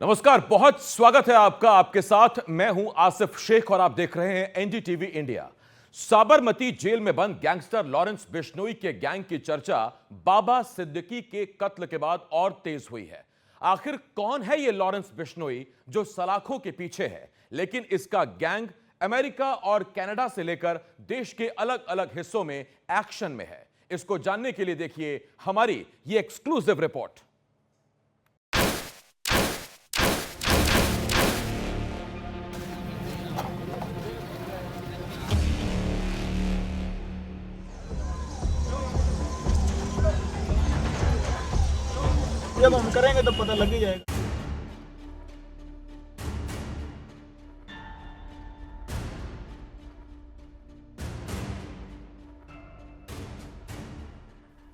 नमस्कार, बहुत स्वागत है आपका। आपके साथ मैं हूं आसिफ शेख और आप देख रहे हैं एनडीटीवी इंडिया। साबरमती जेल में बंद गैंगस्टर लॉरेंस बिश्नोई के गैंग की चर्चा बाबा सिद्दीकी के कत्ल के बाद और तेज हुई है। आखिर कौन है यह लॉरेंस बिश्नोई जो सलाखों के पीछे है, लेकिन इसका गैंग अमेरिका और कनाडा से लेकर देश के अलग अलग हिस्सों में एक्शन में है। इसको जानने के लिए देखिए हमारी ये एक्सक्लूसिव रिपोर्ट। जब हम करेंगे तो पता लग ही जाएगा।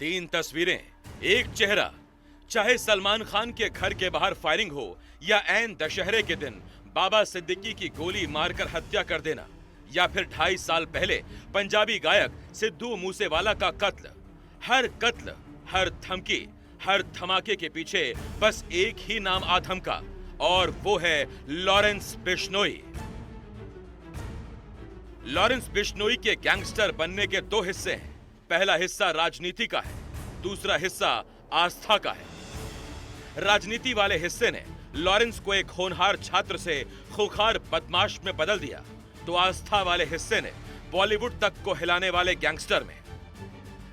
तीन तस्वीरें, एक चेहरा। चाहे सलमान खान के घर के बाहर फायरिंग हो या ऐन दशहरे के दिन बाबा सिद्दीकी की गोली मारकर हत्या कर देना, या फिर 2.5 साल पहले पंजाबी गायक सिद्धू मूसेवाला का कत्ल। हर कत्ल, हर धमकी, हर धमाके के पीछे बस एक ही नाम आधम का, और वो है लॉरेंस बिश्नोई। लॉरेंस बिश्नोई के गैंगस्टर बनने के दो हिस्से हैं। पहला हिस्सा राजनीति का है, दूसरा हिस्सा आस्था का है। राजनीति वाले हिस्से ने लॉरेंस को एक होनहार छात्र से खूंखार बदमाश में बदल दिया, तो आस्था वाले हिस्से ने बॉलीवुड तक को हिलाने वाले गैंगस्टर में।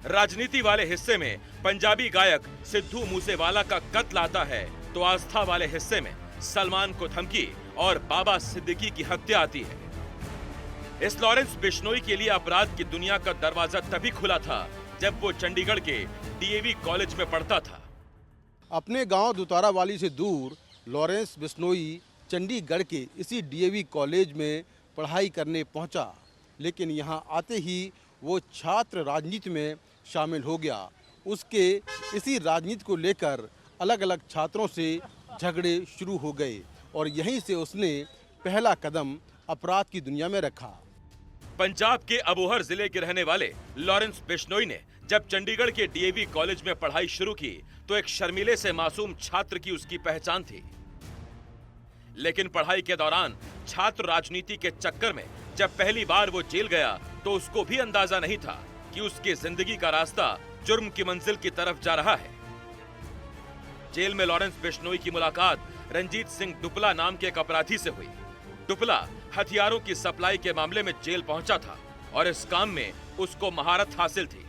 राजनीति वाले हिस्से में पंजाबी गायक सिद्धू मूसेवाला का कत्ल आता है, तो आस्था वाले हिस्से में सलमान को धमकी और बाबा सिद्दीकी की हत्या आती है। इस लॉरेंस बिश्नोई के लिए अपराध की दुनिया का दरवाजा तभी खुला था जब वो चंडीगढ़ के डीएवी कॉलेज में पढ़ता था। अपने गांव दुतारावाली से दूर लॉरेंस बिश्नोई चंडीगढ़ के इसी डीएवी कॉलेज में पढ़ाई करने पहुंचा, लेकिन यहां आते ही वो छात्र राजनीति में शामिल हो गया। उसके इसी राजनीति को लेकर अलग अलग छात्रों से झगड़े शुरू हो गए और यहीं से उसने पहला कदम अपराध की दुनिया में रखा। पंजाब के अबोहर जिले के रहने वाले लॉरेंस बिश्नोई ने जब चंडीगढ़ के डीएवी कॉलेज में पढ़ाई शुरू की, तो एक शर्मीले से मासूम छात्र की उसकी पहचान थी। लेकिन पढ़ाई के दौरान छात्र राजनीति के चक्कर में जब पहली बार वो जेल गया, तो उसको भी अंदाजा नहीं था कि उसकी जिंदगी का रास्ता जुर्म की मंजिल की तरफ जा रहा है। जेल में लॉरेंस बिश्नोई की मुलाकात रंजीत सिंह डुपला नाम के एक अपराधी से हुई। डुपला हथियारों की सप्लाई के मामले में जेल पहुंचा था और इस काम में उसको महारत हासिल थी।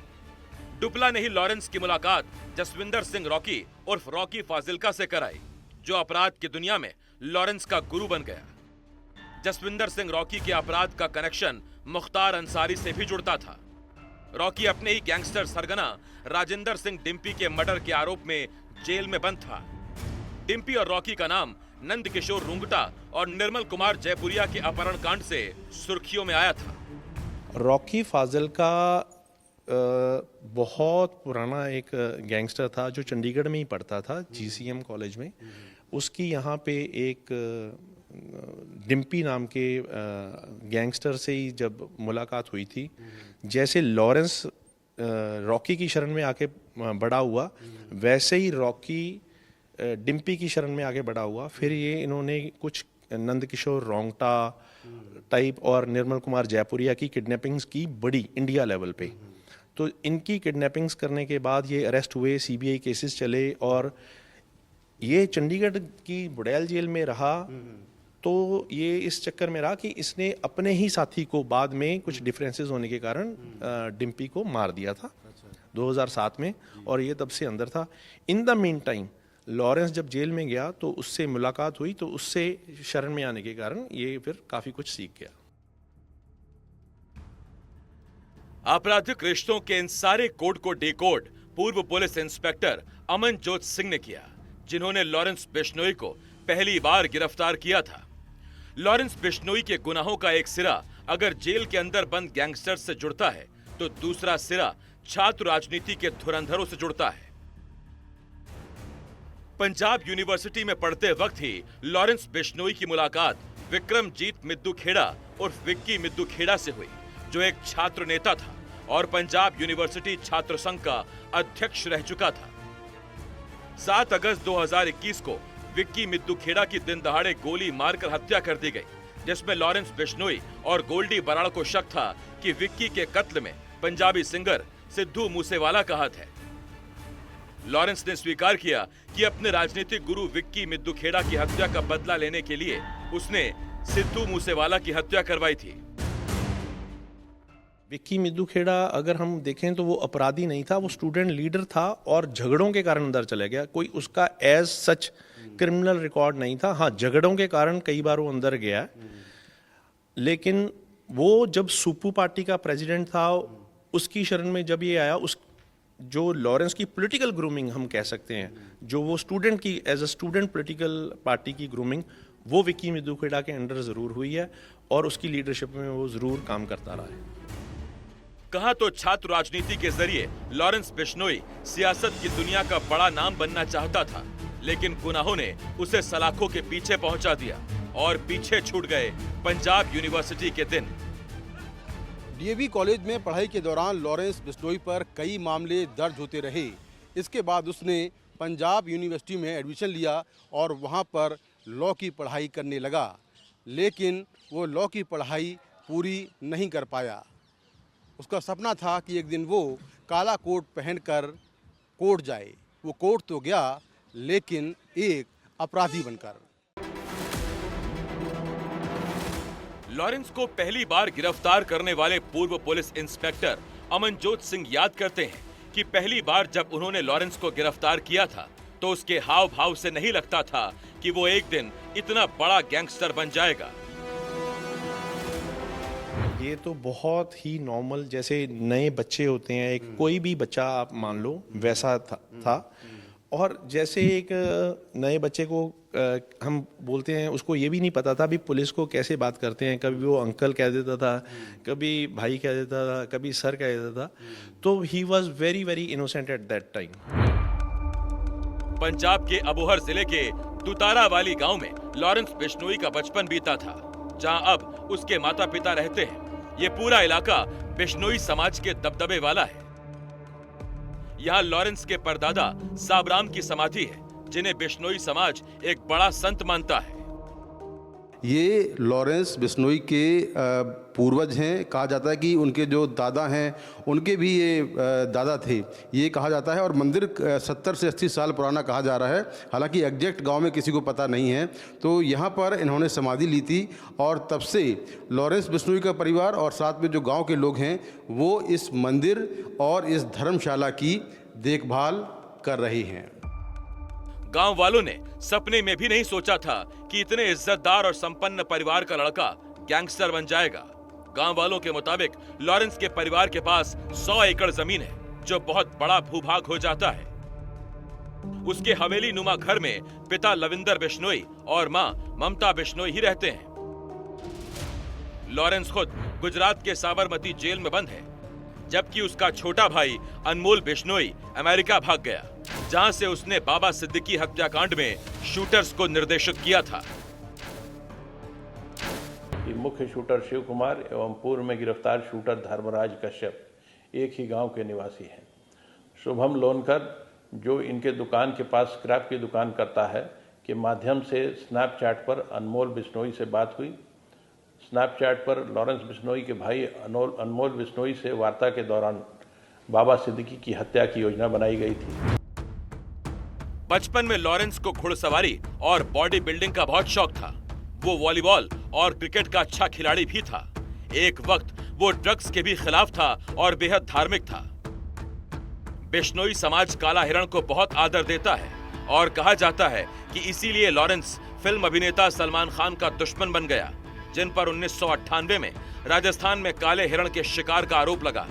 डुपला ने ही लॉरेंस की मुलाकात जसविंदर सिंह रॉकी उर्फ रॉकी फाजिल्का से कराई, जो अपराध की दुनिया में लॉरेंस का गुरु बन गया। जसविंदर सिंह रॉकी के अपराध का कनेक्शन मुख्तार अंसारी से भी जुड़ता था। रॉकी अपने ही गैंगस्टर सरगना राजेंद्र सिंह डिम्पी के मर्डर के आरोप में जेल में बंद था। डिम्पी और रॉकी का नाम नंद किशोर रुंगटा और निर्मल कुमार जयपुरिया के अपहरण कांड से सुर्खियों में आया था। रॉकी फाजिल का बहुत पुराना एक गैंगस्टर था जो चंडीगढ़ में ही पढ़ता था, जीसीएम कॉलेज में। उसकी यहाँ पे एक डिम्पी नाम के गैंगस्टर से ही जब मुलाकात हुई थी, जैसे लॉरेंस रॉकी की शरण में आके बड़ा हुआ, वैसे ही रॉकी डिम्पी की शरण में आगे बढ़ा हुआ। फिर ये इन्होंने कुछ नंद किशोर रोंगटा टाइप और निर्मल कुमार जयपुरिया की किडनैपिंग्स की बड़ी इंडिया लेवल पे। तो इनकी किडनैपिंग्स करने के बाद ये अरेस्ट हुए, सीबीआई केसेस चले और ये चंडीगढ़ की बुड़ैल जेल में रहा। तो ये इस चक्कर में रहा कि इसने अपने ही साथी को बाद में कुछ डिफरेंसेस होने के कारण डिम्पी को मार दिया था 2007 में, और ये तब से अंदर था। In the mean time Lawrence जब जेल में गया तो उससे मुलाकात हुई, तो उससे शरण में आने के कारण ये फिर काफी कुछ सीख गया। आपराधिक रिश्तों के इन सारे कोड को डिकोड पूर्व पुलिस इंस्पेक्टर अमनजोत सिंह ने किया, जिन्होंने लॉरेंस बिश्नोई को पहली बार गिरफ्तार किया था। लॉरेंस बिश्नोई के गुनाहों का एक सिरा अगर जेल के अंदर बंद गैंगस्टर से जुड़ता है, तो दूसरा सिरा छात्र राजनीति के धुरंधरों से जुड़ता है। पंजाब यूनिवर्सिटी में पढ़ते वक्त ही लॉरेंस बिश्नोई की मुलाकात विक्रमजीत मिद्दू खेड़ा उर्फ विक्की मिद्दू खेड़ा से हुई, जो एक छात्र नेता था और पंजाब यूनिवर्सिटी छात्र संघ का अध्यक्ष रह चुका था। 7 अगस्त 2021 को विक्की मिद्दू खेड़ा की दिन दहाड़े गोली मारकर हत्या कर दी गई, जिसमें लॉरेंस बिश्नोई और गोल्डी बराड़ को शक था कि विक्की के कत्ल में पंजाबी सिंगर सिद्धू मूसेवाला का हाथ है। लॉरेंस ने स्वीकार किया कि अपने राजनीतिक गुरु विक्की मिद्दू खेड़ा की हत्या का बदला लेने के लिए उसने सिद्धू मूसेवाला की हत्या करवाई थी। विक्की मिद्दू खेड़ा अगर हम देखें तो वो अपराधी नहीं था, वो स्टूडेंट लीडर था और झगड़ों के कारण अंदर चला गया। कोई उसका एज सच क्रिमिनल रिकॉर्ड नहीं था। हाँ, झगड़ों के कारण कई बार वो अंदर गया, लेकिन वो जब सुप्पू पार्टी का प्रेसिडेंट था उसकी शरण में जब ये आया, उस जो लॉरेंस की पॉलिटिकल ग्रूमिंग हम कह सकते हैं, जो वो स्टूडेंट की as a student political party की ग्रूमिंग, वो विक्की मिद्दू खेड़ा के अंडर जरूर हुई है और उसकी लीडरशिप में वो जरूर काम करता रहा है। कहा तो छात्र राजनीति के जरिए लॉरेंस बिश्नोई सियासत की दुनिया का बड़ा नाम बनना चाहता था, लेकिन गुनाहों ने उसे सलाखों के पीछे पहुंचा दिया और पीछे छूट गए पंजाब यूनिवर्सिटी के दिन। डीएवी कॉलेज में पढ़ाई के दौरान लॉरेंस बिश्नोई पर कई मामले दर्ज होते रहे। इसके बाद उसने पंजाब यूनिवर्सिटी में एडमिशन लिया और वहां पर लॉ की पढ़ाई करने लगा, लेकिन वो लॉ की पढ़ाई पूरी नहीं कर पाया। उसका सपना था कि एक दिन वो काला कोट पहनकर कोर्ट जाए। वो कोर्ट तो गया, लेकिन एक अपराधी बनकर। लॉरेंस को पहली बार गिरफ्तार करने वाले पूर्व पुलिस इंस्पेक्टर अमनजोत सिंह याद करते हैं कि पहली बार जब उन्होंने लॉरेंस को गिरफ्तार किया था तो उसके हाव भाव से नहीं लगता था कि वो एक दिन इतना बड़ा गैंगस्टर बन जाएगा। ये तो बहुत ही नॉर्मल, जैसे नए बच्चे होते हैं, एक कोई भी बच्चा आप मान लो वैसा था। और जैसे एक नए बच्चे को हम बोलते हैं, उसको ये भी नहीं पता था अभी पुलिस को कैसे बात करते हैं। कभी वो अंकल कह देता था, कभी भाई कह देता था, कभी सर कह देता था। तो he was very very innocent at that time. Punjab के अबोहर जिले के दुतारा वाली गांव में लॉरेंस बिश्नोई का बचपन बीता था, जहां अब उसके माता पिता रहते हैं। ये पूरा इलाका बिश्नोई समाज के दबदबे वाला है। यहाँ लॉरेंस के परदादा साबराम की समाधि है, जिन्हें बिश्नोई समाज एक बड़ा संत मानता है। ये लॉरेंस बिश्नोई के पूर्वज हैं। कहा जाता है कि उनके जो दादा हैं उनके भी ये दादा थे, ये कहा जाता है। और मंदिर 70 से 80 साल पुराना कहा जा रहा है। हालांकि एग्जैक्ट गांव में किसी को पता नहीं है। तो यहाँ पर इन्होंने समाधि ली थी और तब से लॉरेंस बिश्नोई का परिवार और साथ में जो गाँव के लोग हैं वो इस मंदिर और इस धर्मशाला की देखभाल कर रहे हैं। गांव वालों ने सपने में भी नहीं सोचा था कि इतने इज्जतदार और संपन्न परिवार का लड़का गैंगस्टर बन जाएगा। गांव वालों के मुताबिक लॉरेंस के परिवार के पास 100 एकड़ जमीन है, जो बहुत बड़ा भूभाग हो जाता है। उसके हवेली नुमा घर में पिता लविंदर बिश्नोई और मां ममता बिश्नोई ही रहते हैं। लॉरेंस खुद गुजरात के साबरमती जेल में बंद है, जबकि उसका छोटा भाई अनमोल बिश्नोई अमेरिका भाग गया, जहां से उसने बाबा सिद्दीकी हत्याकांड में शूटर्स को निर्देशित किया था। मुख्य शूटर शिव कुमार एवं पूर्व में गिरफ्तार शूटर धर्मराज कश्यप एक ही गांव के निवासी हैं। शुभम लोनकर, जो इनके दुकान के पास स्क्रैप की दुकान करता है, के माध्यम से स्नैपचैट पर अनमोल बिश्नोई से बात हुई। स्नैपचैट पर लॉरेंस बिश्नोई के भाई अनमोल बिश्नोई से वार्ता के दौरान बाबा सिद्दीकी की हत्या की योजना बनाई गई थी। बचपन में लॉरेंस को घुड़सवारी और बॉडी बिल्डिंग का बहुत शौक था। वो वॉलीबॉल और क्रिकेट का अच्छा खिलाड़ी भी था। एक वक्त वो ड्रग्स के भी खिलाफ था और बेहद धार्मिक था। बिश्नोई समाज काला हिरण को बहुत आदर देता है और कहा जाता है कि इसीलिए लॉरेंस फिल्म अभिनेता सलमान खान का दुश्मन बन गया, जिन पर 1998 में राजस्थान में काले हिरण के शिकार का आरोप लगा।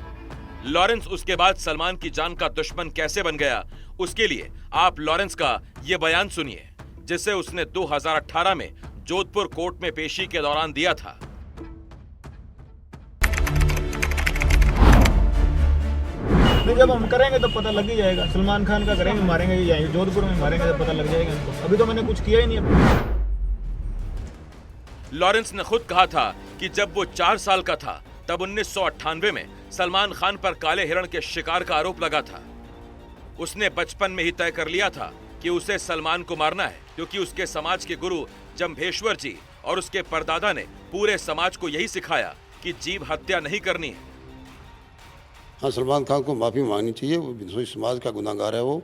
लॉरेंस उसके बाद सलमान की जान का दुश्मन कैसे बन गया, उसके लिए आप लॉरेंस का ये बयान सुनिए, जिसे उसने 2018 में जोधपुर कोर्ट में पेशी के दौरान दिया था। जब हम करेंगे तो पता लग ही जाएगा। सलमान खान का करेंगे, मारेंगे या जोधपुर में मारेंगे तो पता लग जाएगा हमको। अभी तो मैंने कुछ किया ही नहीं। लॉरेंस ने खुद कहा था कि जब वो 4 साल का था तब 1998 में सलमान खान पर काले हिरण के शिकार का आरोप लगा था। उसने बचपन में ही तय कर लिया था कि उसे सलमान को मारना है, क्योंकि उसके समाज के गुरु जम्भेश्वर जी और उसके परदादा ने पूरे समाज को यही सिखाया कि जीव हत्या नहीं करनी है। हाँ, सलमान खान को माफ़ी मांगनी चाहिए। वो बिश्नोई समाज का गुनाहगार है। वो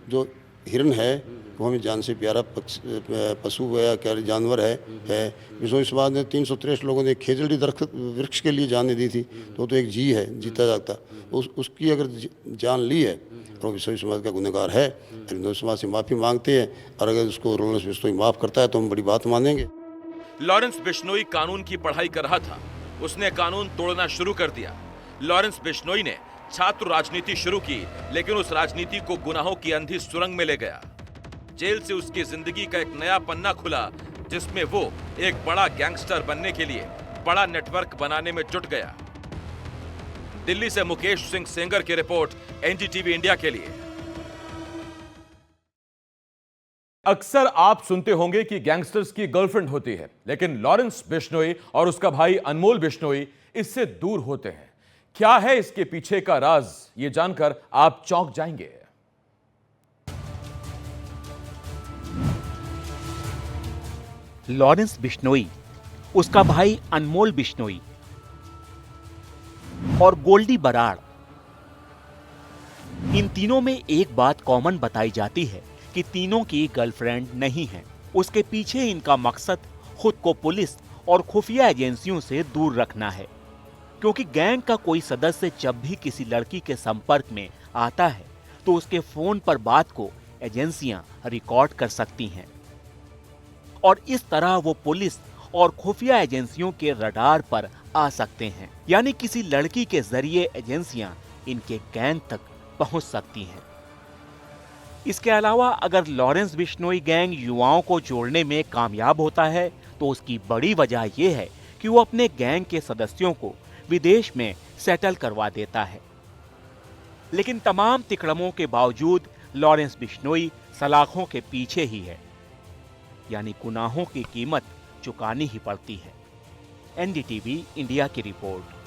जो हिरन है वो हमें जान से प्यारा पशु है, क्या जानवर है। बिश्नोई समाज ने 363 लोगों ने खेजड़ी दरख्त वृक्ष के लिए जान दी थी, तो एक जी है, जीता जागता। उसकी अगर जान ली है तो बिश्नोई समाज का गुनहगार है। बिश्नोई समाज से माफ़ी मांगते हैं, और अगर उसको लॉरेंस बिश्नोई माफ़ करता है तो हम बड़ी बात मानेंगे। लॉरेंस बिश्नोई कानून की पढ़ाई कर रहा था, उसने कानून तोड़ना शुरू कर दिया। लॉरेंस बिश्नोई ने छात्र राजनीति शुरू की, लेकिन उस राजनीति को गुनाहों की अंधी सुरंग में ले गया। जेल से उसकी जिंदगी का एक नया पन्ना खुला, जिसमें वो एक बड़ा गैंगस्टर बनने के लिए बड़ा नेटवर्क बनाने में जुट गया। दिल्ली से मुकेश सिंह सेंगर की रिपोर्ट, एनडीटीवी इंडिया के लिए। अक्सर आप सुनते होंगे कि गैंगस्टर्स की गर्लफ्रेंड होती है, लेकिन लॉरेंस बिश्नोई और उसका भाई अनमोल बिश्नोई इससे दूर होते हैं। क्या है इसके पीछे का राज, ये जानकर आप चौंक जाएंगे। लॉरेंस बिश्नोई, उसका भाई अनमोल बिश्नोई और गोल्डी बराड़, इन तीनों में एक बात कॉमन बताई जाती है कि तीनों की गर्लफ्रेंड नहीं है। उसके पीछे इनका मकसद खुद को पुलिस और खुफिया एजेंसियों से दूर रखना है, क्योंकि गैंग का कोई सदस्य जब भी किसी लड़की के संपर्क में आता है तो उसके फोन पर बात को एजेंसियां रिकॉर्ड कर सकती हैं और इस तरह वो पुलिस और खुफिया एजेंसियों के रडार पर आ सकते हैं। यानी किसी लड़की के जरिए एजेंसियां इनके गैंग तक पहुंच सकती हैं। इसके अलावा अगर लॉरेंस बिश्नोई गैंग युवाओं को जोड़ने में कामयाब होता है तो उसकी बड़ी वजह यह है कि वो अपने गैंग के सदस्यों को विदेश में सेटल करवा देता है। लेकिन तमाम तिकड़मों के बावजूद लॉरेंस बिश्नोई सलाखों के पीछे ही है, यानी गुनाहों की कीमत चुकानी ही पड़ती है। एनडीटीवी इंडिया की रिपोर्ट।